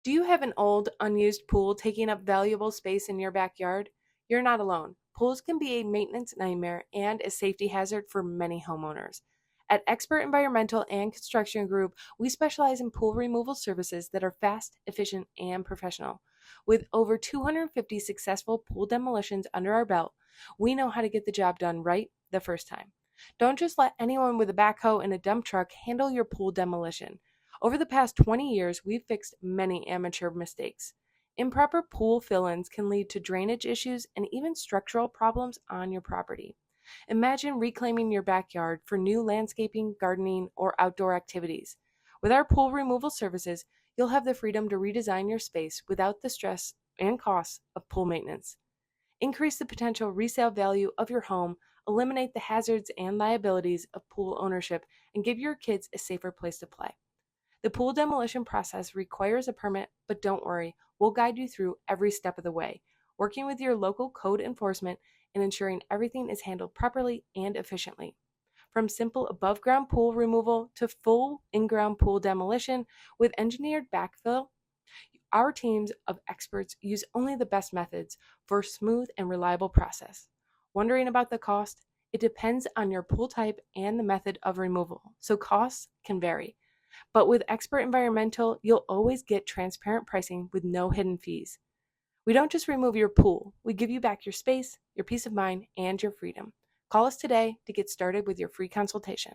Do you have an old, unused pool taking up valuable space in your backyard? You're not alone. Pools can be a maintenance nightmare and a safety hazard for many homeowners. At Expert Environmental and Construction Group, we specialize in pool removal services that are fast, efficient, and professional. With over 250 successful pool demolitions under our belt, we know how to get the job done right the first time. Don't just let anyone with a backhoe and a dump truck handle your pool demolition. Over the past 20 years, we've fixed many amateur mistakes. Improper pool fill-ins can lead to drainage issues and even structural problems on your property. Imagine reclaiming your backyard for new landscaping, gardening, or outdoor activities. With our pool removal services, you'll have the freedom to redesign your space without the stress and costs of pool maintenance. Increase the potential resale value of your home, eliminate the hazards and liabilities of pool ownership, and give your kids a safer place to play. The pool demolition process requires a permit, but don't worry, we'll guide you through every step of the way, working with your local code enforcement and ensuring everything is handled properly and efficiently. From simple above ground pool removal to full in ground pool demolition with engineered backfill, our teams of experts use only the best methods for a smooth and reliable process. Wondering about the cost? It depends on your pool type and the method of removal, so costs can vary. But with Expert Environmental, you'll always get transparent pricing with no hidden fees. We don't just remove your pool, we give you back your space, your peace of mind, and your freedom. Call us today to get started with your free consultation.